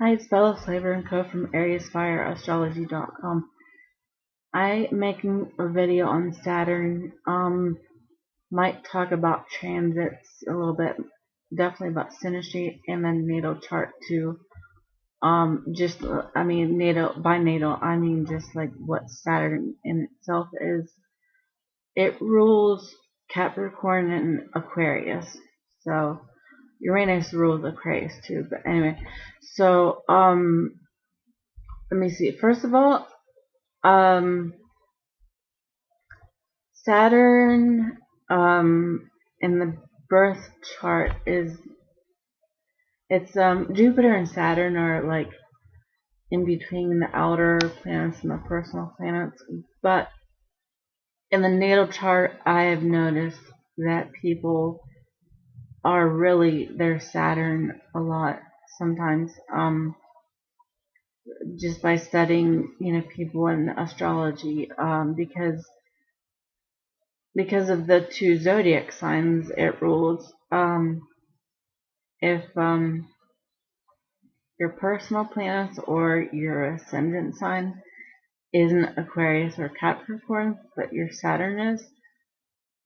Hi, it's Bella Flavor and Co. from AriusFireAstrology.com. I'm making a video on Saturn. Might talk about transits a little bit, definitely about synastry and then natal chart too. Natal by natal, I mean just like what Saturn in itself is. It rules Capricorn and Aquarius. So Uranus rules Aquarius too. But anyway, so let me see. First of all, Saturn in the birth chart it's Jupiter and Saturn are like in between the outer planets and the personal planets, but in the natal chart I have noticed that people are really their Saturn a lot sometimes, just by studying people in astrology, because of the two zodiac signs it rules. If your personal planets or your ascendant sign isn't Aquarius or Capricorn, but your Saturn is,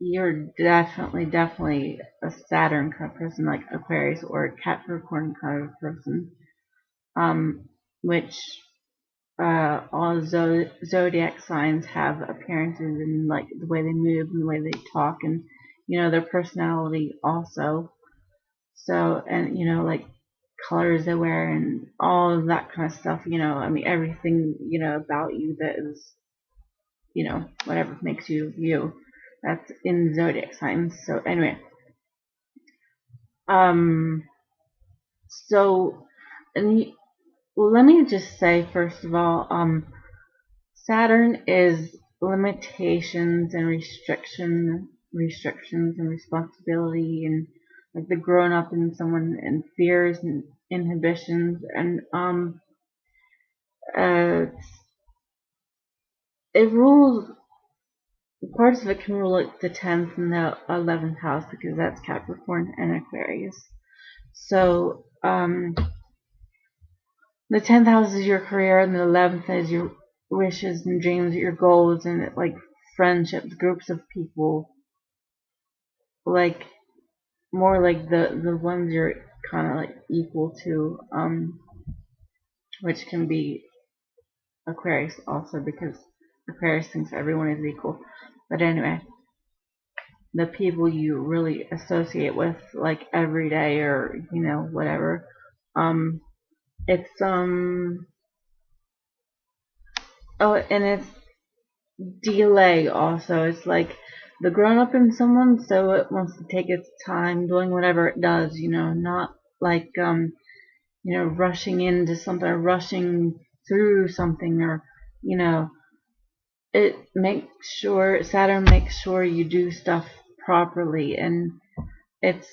you're definitely a Saturn kind of person, like Aquarius or a Capricorn kind of person, which all zodiac signs have appearances in like the way they move and the way they talk, and their personality also. So, and like colors they wear and all of that kind of stuff, everything, about you that is, whatever makes you you. That's in zodiac signs. So anyway, so, and let me just say first of all, Saturn is limitations and restrictions and responsibility, and like the grown up in someone, and fears and inhibitions, and uh, it rules. Parts of it can rule like the 10th and the 11th house, because that's Capricorn and Aquarius. So the 10th house is your career, and the 11th is your wishes and dreams, your goals, and like friendships, groups of people, like more like the ones you're kind of like equal to, which can be Aquarius also, because Aquarius thinks everyone is equal. But anyway, the people you really associate with like every day, or whatever, it's oh, and it's delay also. It's like the grown up in someone, so it wants to take its time doing whatever it does, not like rushing into something, or rushing through something, or it makes sure, Saturn makes sure you do stuff properly. And it's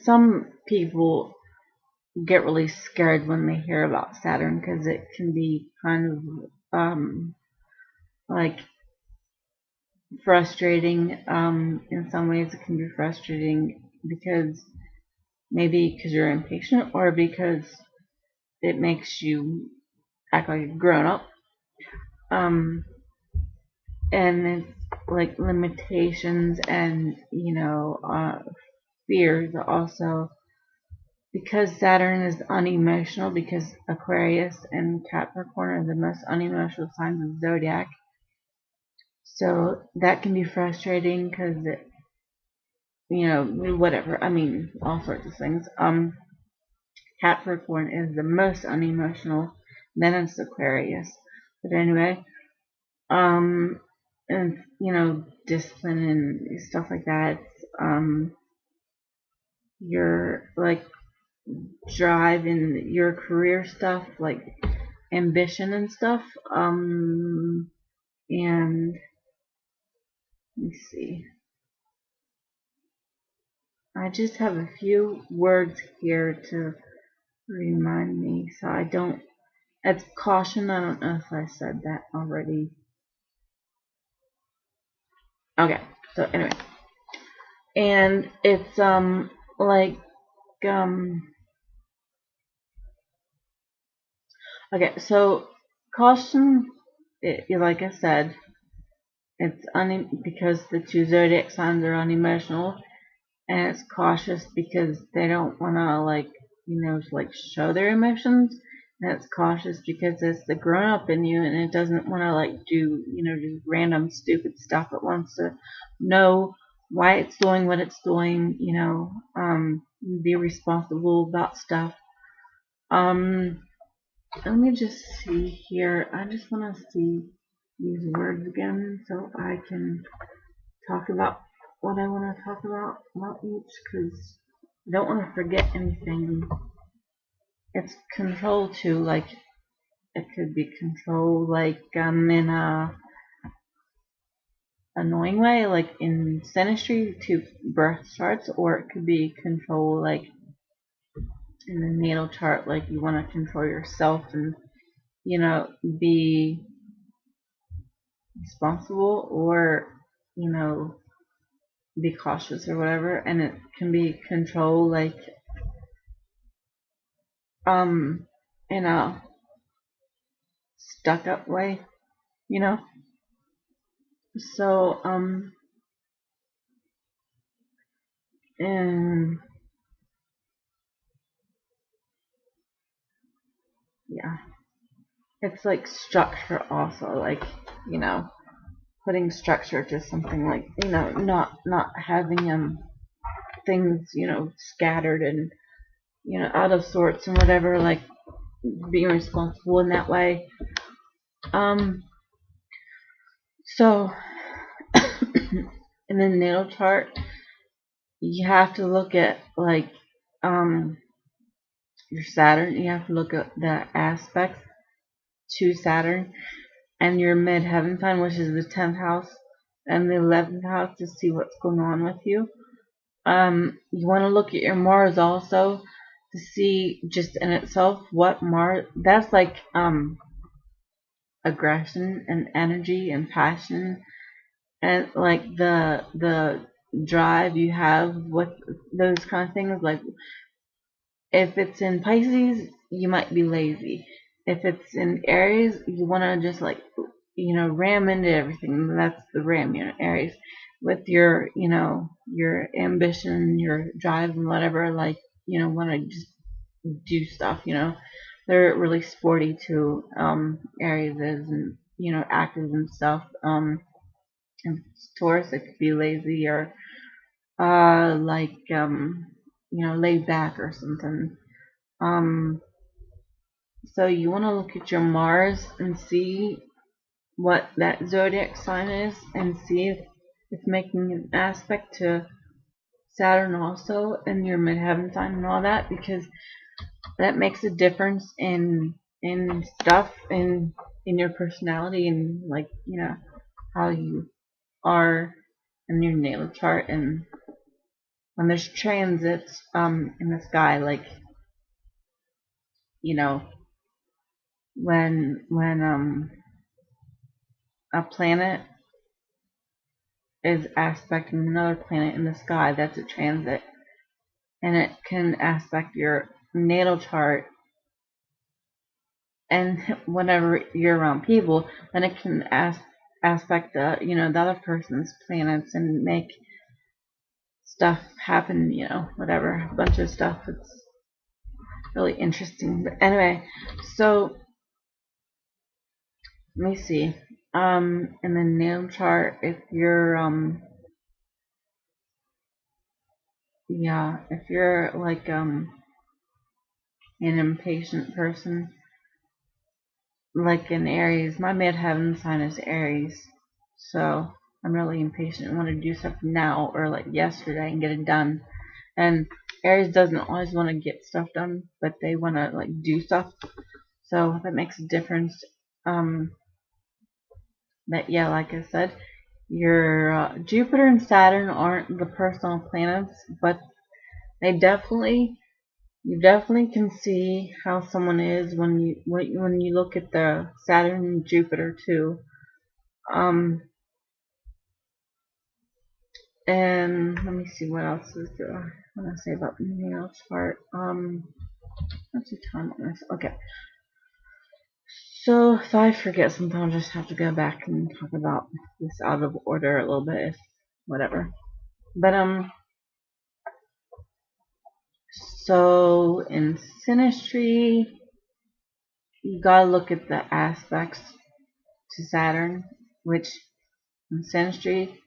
some people get really scared when they hear about Saturn, because it can be kind of like frustrating. In some ways it can be frustrating, because maybe because you're impatient, or because it makes you act like a grown up, and it's like limitations and fears also, because Saturn is unemotional, because Aquarius and Capricorn are the most unemotional signs of the zodiac. So that can be frustrating, because it, whatever, all sorts of things. Capricorn is the most unemotional, then it's Aquarius. But anyway, and discipline and stuff like that. Your like drive in your career stuff, like ambition and stuff. And let me see. I just have a few words here to remind me, so I don't. It's caution. I don't know if I said that already. Okay. So anyway, and it's like okay, so caution, like I said, it's because the two zodiac signs are unemotional, and it's cautious because they don't want to like show their emotions, and it's cautious because it's the grown up in you, and it doesn't want to like do just random stupid stuff. It wants to know why it's doing what it's doing, be responsible about stuff. Let me just see here. I just want to see these words again so I can talk about what I want to talk about each, because I don't want to forget anything. It's control too, like it could be control like in a annoying way, like in synastry to birth charts, or it could be control like in the natal chart, like you want to control yourself and be responsible, or be cautious or whatever. And it can be control like in a stuck up way, you know. So and yeah, it's like structure also, like putting structure to something, like not having things scattered and out of sorts and whatever, like being responsible in that way. So in the natal chart, you have to look at like your Saturn. You have to look at the aspects to Saturn and your midheaven sign, which is the 10th house and the 11th house, to see what's going on with you. You want to look at your Mars also to see just in itself what Mars, that's like aggression and energy and passion, and like the drive you have with those kind of things. Like if it's in Pisces, you might be lazy. If it's in Aries, you want to just like ram into everything. That's the ram unit, Aries, with your ambition, your drive, and whatever. Like want to just do stuff. They're really sporty too. Aries is, and active and stuff. And Taurus, it could be lazy or like laid back or something. So you want to look at your Mars and see what that zodiac sign is, and see if it's making an aspect to Saturn also, and your midheaven sign and all that, because that makes a difference in stuff in your personality, and like how you are in your natal chart. And when there's transits in the sky, like when a planet is aspecting another planet in the sky, that's a transit, and it can aspect your natal chart. And whenever you're around people, then it can aspect the the other person's planets and make stuff happen, whatever, a bunch of stuff. It's really interesting. But anyway, so let me see. In the natal chart, if you're if you're like an impatient person, like in Aries, my midheaven sign is Aries, so I'm really impatient. I want to do something now, or like yesterday, and get it done. And Aries doesn't always want to get stuff done, but they want to like do stuff, so that makes a difference. But yeah, like I said, your Jupiter and Saturn aren't the personal planets, but they definitely, you definitely can see how someone is when you look at the Saturn and Jupiter too. And let me see what else is there. what did I say about the natal chart? What's the time on this? Okay. So if I forget, sometimes I just have to go back and talk about this out of order a little bit, if whatever. But so in synastry, you gotta look at the aspects to Saturn, which in synastry,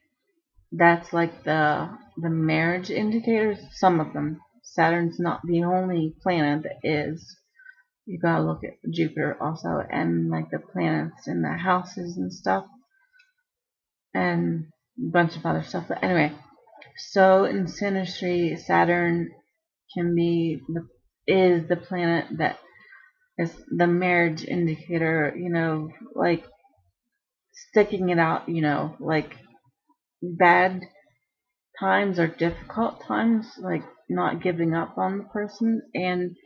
that's like the marriage indicators. Some of them. Saturn's not the only planet that is. You gotta look at Jupiter also, and like the planets and the houses and stuff, and a bunch of other stuff. But anyway, so in synastry, Saturn can be is the planet that is the marriage indicator. Like sticking it out. Like bad times or difficult times, like not giving up on the person, and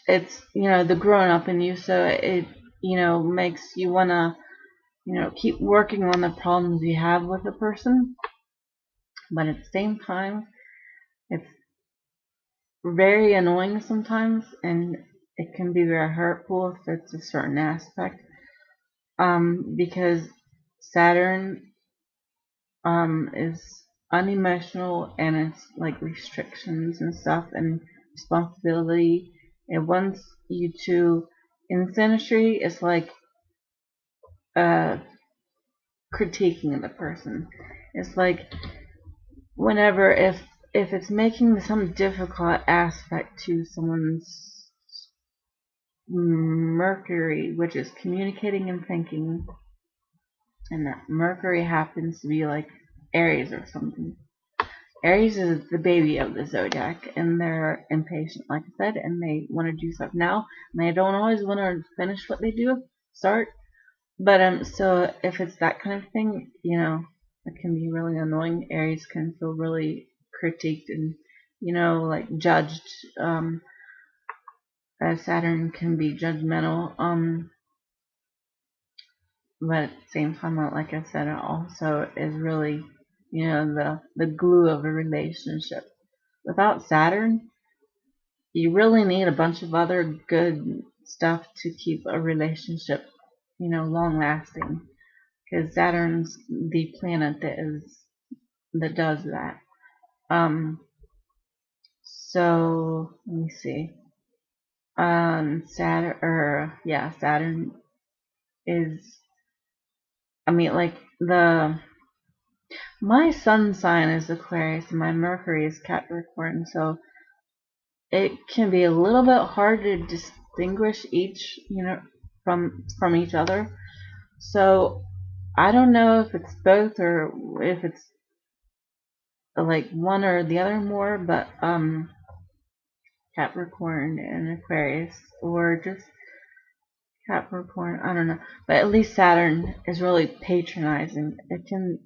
it's the grown up in you, so it makes you wanna keep working on the problems you have with a person, but at the same time, it's very annoying sometimes, and it can be very hurtful if it's a certain aspect, because Saturn is unemotional, and it's like restrictions and stuff and responsibility. It wants you to, in synastry, it's like uh, critiquing the person. It's like whenever if it's making some difficult aspect to someone's Mercury, which is communicating and thinking, and that Mercury happens to be like Aries or something. Aries is the baby of the zodiac, and they're impatient, like I said, and they want to do stuff now, and they don't always want to finish what they start. But so if it's that kind of thing, it can be really annoying. Aries can feel really critiqued and, like judged. Saturn can be judgmental. But at the same time, like I said, it also is really, the glue of a relationship. Without Saturn, you really need a bunch of other good stuff to keep a relationship, long lasting. Because Saturn's the planet that does that. So let me see. Saturn is. I mean, like my sun sign is Aquarius and my Mercury is Capricorn, so it can be a little bit hard to distinguish each, from each other. So I don't know if it's both or if it's like one or the other more, but Capricorn and Aquarius, or just Capricorn, I don't know. But at least Saturn is really patronizing. It can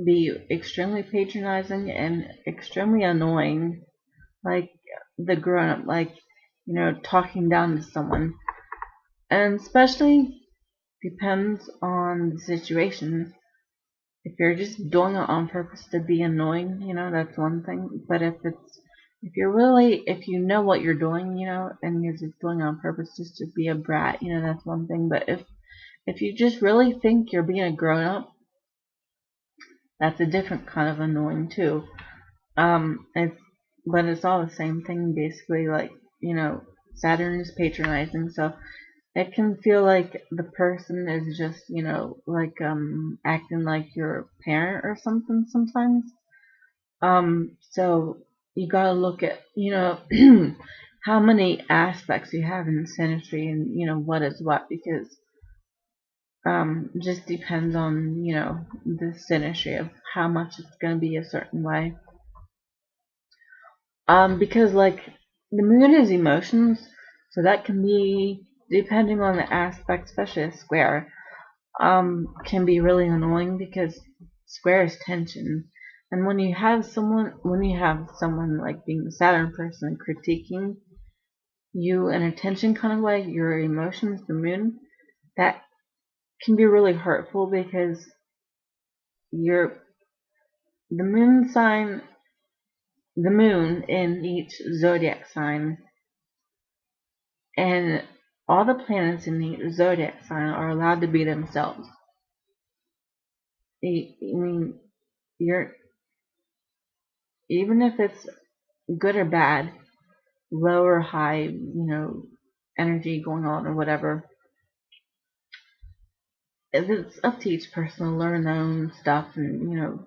be extremely patronizing and extremely annoying, like the grown up, like, talking down to someone. And especially depends on the situation. If you're just doing it on purpose to be annoying, that's one thing. But if you know what you're doing, and you're just doing it on purpose just to be a brat, that's one thing. But if you just really think you're being a grown up, that's a different kind of annoying too. But it's all the same thing basically. Like, Saturn is patronizing, so it can feel like the person is just, like acting like your parent or something sometimes. So you gotta look at, how many aspects you have in synastry, and what is what, because just depends on, the synastry of how much it's gonna be a certain way. Because like the moon is emotions, so that can be, depending on the aspect, especially a square, can be really annoying because square is tension. And when you have someone like being the Saturn person critiquing you in a tension kind of way, your emotions, the moon, that can be really hurtful because you're the moon sign, the moon in each zodiac sign, and all the planets in the zodiac sign are allowed to be themselves. I mean, you're, even if it's good or bad, low or high, energy going on or whatever, it's up to each person to learn their own stuff and,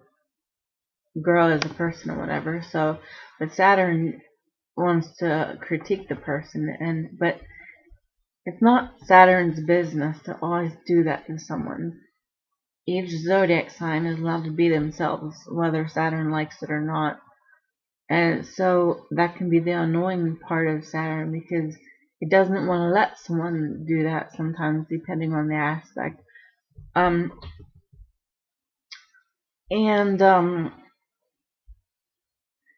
grow as a person or whatever. So, but Saturn wants to critique the person, but it's not Saturn's business to always do that to someone. Each zodiac sign is allowed to be themselves, whether Saturn likes it or not. And so that can be the annoying part of Saturn, because it doesn't want to let someone do that sometimes, depending on the aspect. And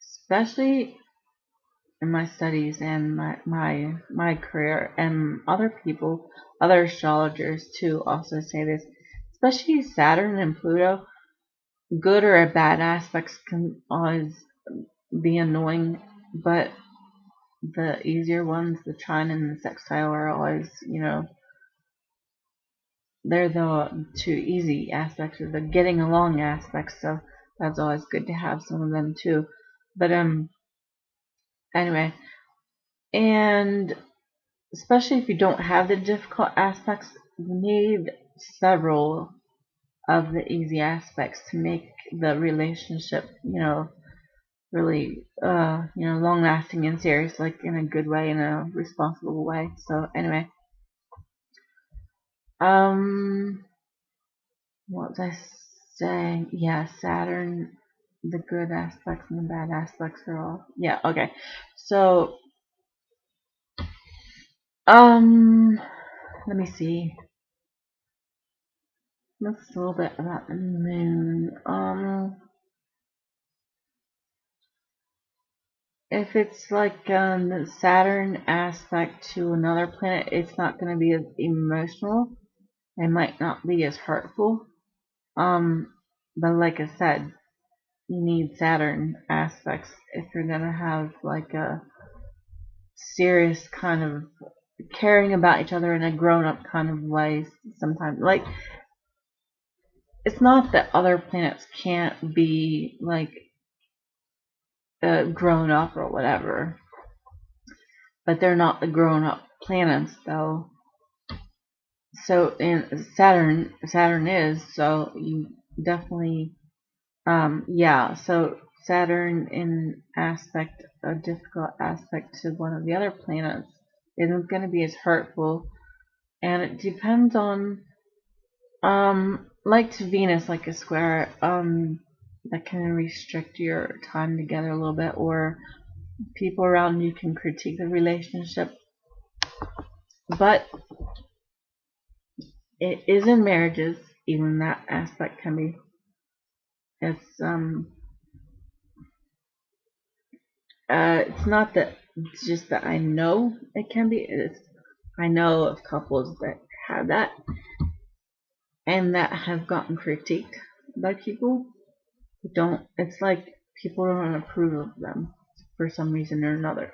especially in my studies and my career, and other astrologers too also say this, especially Saturn and Pluto, good or bad aspects can always be annoying, but the easier ones, the trine and the sextile, are always, they're the two easy aspects, or the getting along aspects, so that's always good to have some of them too. But anyway, and especially if you don't have the difficult aspects, you need several of the easy aspects to make the relationship, really, long lasting and serious, like in a good way, in a responsible way. So anyway, what was I saying? Yeah, Saturn, the good aspects and the bad aspects are all, yeah, okay. So, let me see. Let's a little bit about the moon. If it's like the Saturn aspect to another planet, it's not going to be as emotional. It might not be as hurtful. But like I said, you need Saturn aspects if you're going to have like a serious kind of caring about each other in a grown-up kind of way. Sometimes, like, it's not that other planets can't be like grown up or whatever, but they're not the grown up planets though. So in Saturn is, so you definitely, yeah, so Saturn in aspect, a difficult aspect to one of the other planets, isn't going to be as hurtful, and it depends on, like to Venus, like a square, that can restrict your time together a little bit, or people around you can critique the relationship, but it is in marriages, even that aspect can be, it's not that, it's just that I know it can be, I know of couples that have that, and that have gotten critiqued by people who don't, it's like people don't approve of them for some reason or another.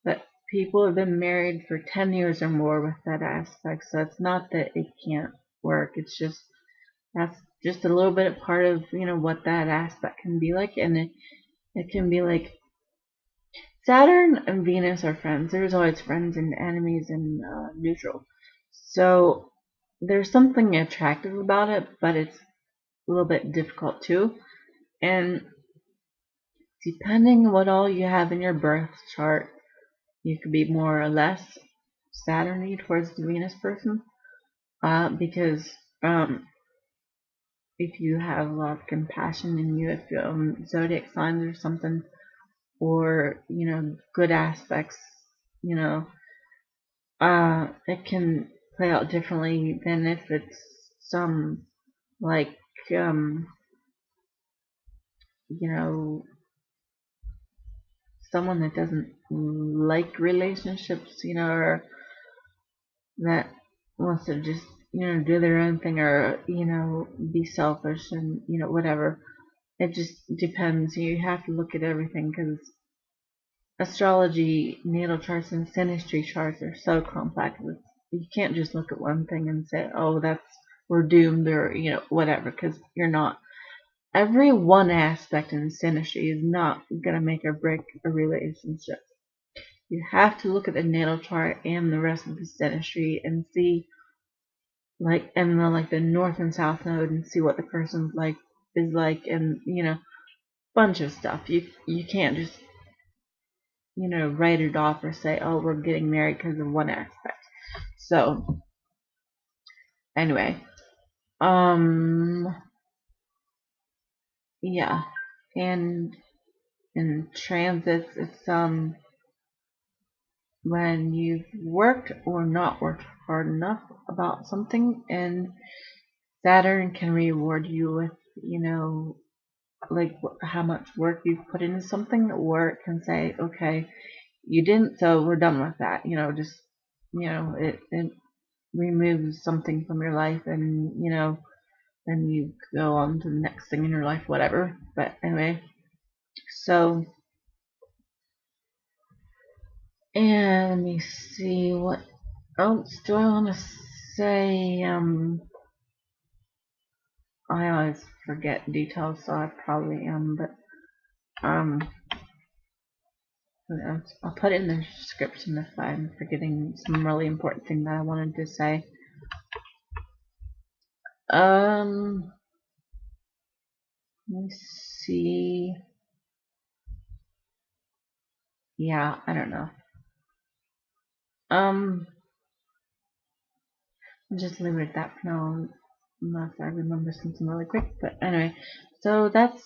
But people have been married for 10 years or more with that aspect, so it's not that it can't work, it's just, that's just a little bit of part of, what that aspect can be like, and it can be like, Saturn and Venus are friends. There's always friends and enemies and neutral. So there's something attractive about it, but it's a little bit difficult too. And depending on what all you have in your birth chart, you could be more or less Saturn-y towards the Venus person, because if you have a lot of compassion in you, if zodiac signs or something, or good aspects, you know, it can play out differently than if it's some, like, you know, someone that doesn't like relationships, or that wants to just, do their own thing, or, be selfish and, whatever. it just depends. You have to look at everything because astrology, natal charts, and synastry charts are so complex. You can't just look at one thing and say, "Oh, we're doomed," or whatever, because you're not. Every one aspect in synastry is not gonna make or break a relationship. You have to look at the natal chart and the rest of the synastry and see, the north and south node, and see what the person's is like, and bunch of stuff. You can't just write it off or say, oh, we're getting married because of one aspect. So anyway, yeah, and in transits, it's when you've worked or not worked hard enough about something, and Saturn can reward you with how much work you've put into something, or it can say, okay, you didn't, so we're done with that. It removes something from your life, and then you go on to the next thing in your life, whatever. But anyway, so, and let me see, what else do I want to say? I always forget details, so I probably am, but I'll put it in the description if I'm forgetting some really important thing that I wanted to say. Let me see. Yeah, I don't know. I'll just leave it at that for now, unless I remember something really quick. But anyway, so that's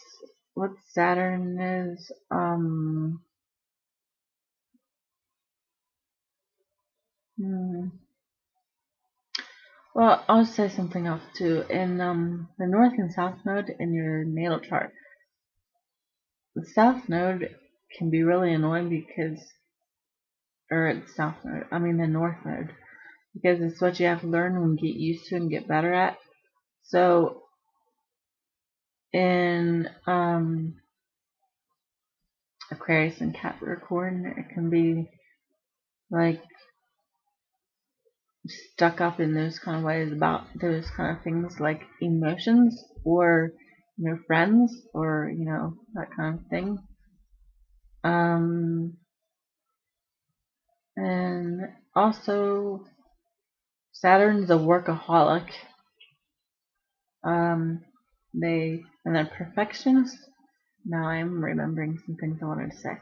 what Saturn is. Well, I'll say something else too. In the north and south node in your natal chart, the south node can be really annoying the north node, because it's what you have to learn and get used to and get better at. So in Aquarius and Capricorn, it can be like stuck up in those kind of ways about those kind of things, like emotions, or friends, or that kind of thing. And also Saturn's a workaholic. And then perfectionist. Now I'm remembering some things I wanted to say.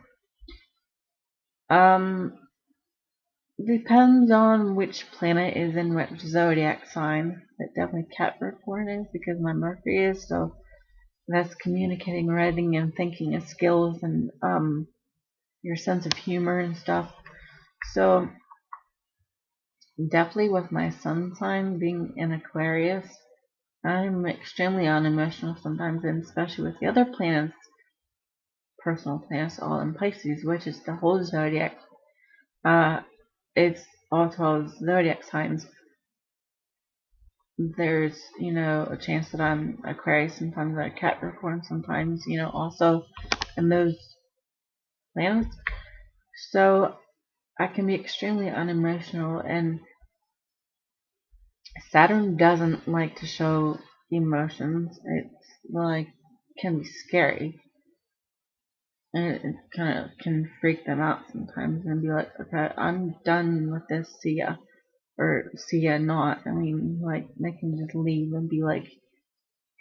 Depends on which planet is in which zodiac sign. But definitely Capricorn is, because my Mercury is, so that's communicating, writing, and thinking and skills, and your sense of humor and stuff. So definitely with my sun sign being in Aquarius, I'm extremely unemotional sometimes, and especially with the other planets, personal planets, all in Pisces, which is the whole zodiac. It's all 12 zodiac signs. There's, a chance that I'm Aquarius, sometimes I'm Capricorn, sometimes, also in those planets. So I can be extremely unemotional, and Saturn doesn't like to show emotions. It's can be scary. And it kind of can freak them out sometimes and be like, okay, I'm done with this, see ya. Or see ya not. I mean, they can just leave and be like,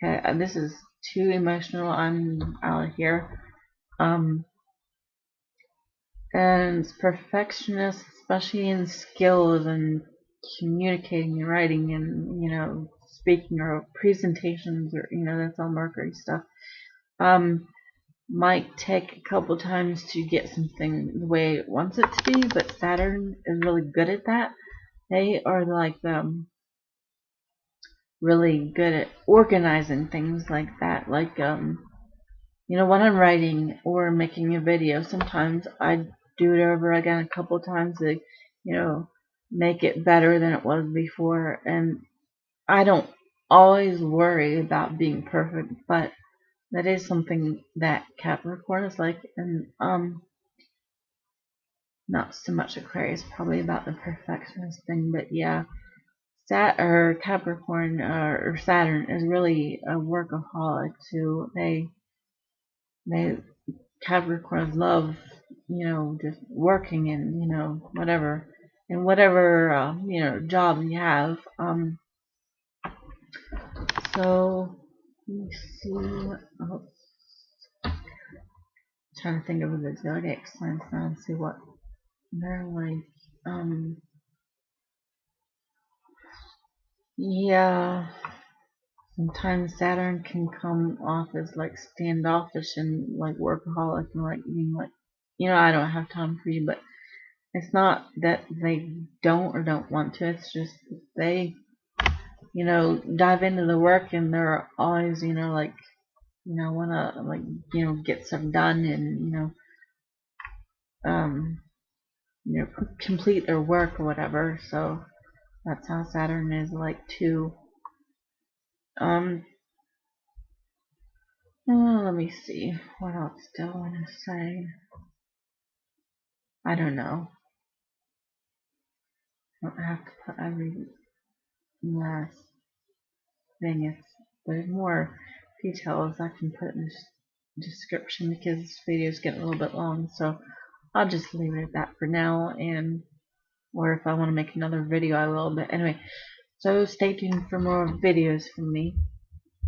okay, this is too emotional, I'm out of here. And perfectionists, especially in skills and communicating and writing and, speaking, or presentations, or, that's all Mercury stuff. Might take a couple times to get something the way it wants it to be, but Saturn is really good at that. They are really good at organizing things like that. When I'm writing or making a video, sometimes I do it over again a couple times to, make it better than it was before. And I don't always worry about being perfect, but that is something that Capricorn is like, and not so much Aquarius, probably about the perfectionist thing, but yeah, Capricorn or Saturn is really a workaholic too. They Capricorns love, just working and whatever, and whatever job you have. So let me see what else. Trying to think of the zodiac signs now and see what they're like. Yeah, sometimes Saturn can come off as like standoffish and like workaholic and like being like, I don't have time for you, but it's not that they don't want to. It's just they, dive into the work and they're always, like, want to like, get stuff done and, um, complete their work or whatever. So that's how Saturn is like too. Let me see. What else do I want to say? I don't know. I don't have to put every last thing. There's more details I can put in the description because this video is getting a little bit long. So I'll just leave it at that for now. Or if I want to make another video, I will. But anyway, so stay tuned for more videos from me.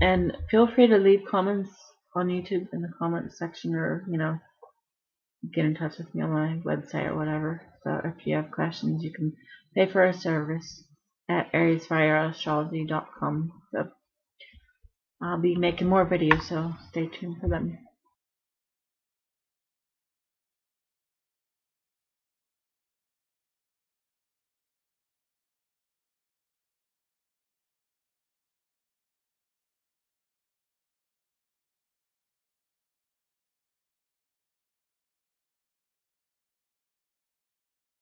And feel free to leave comments on YouTube in the comments section, or get in touch with me on my website or whatever. So if you have questions, you can pay for a service at ariesfireastrology.com. So I'll be making more videos, so stay tuned for them.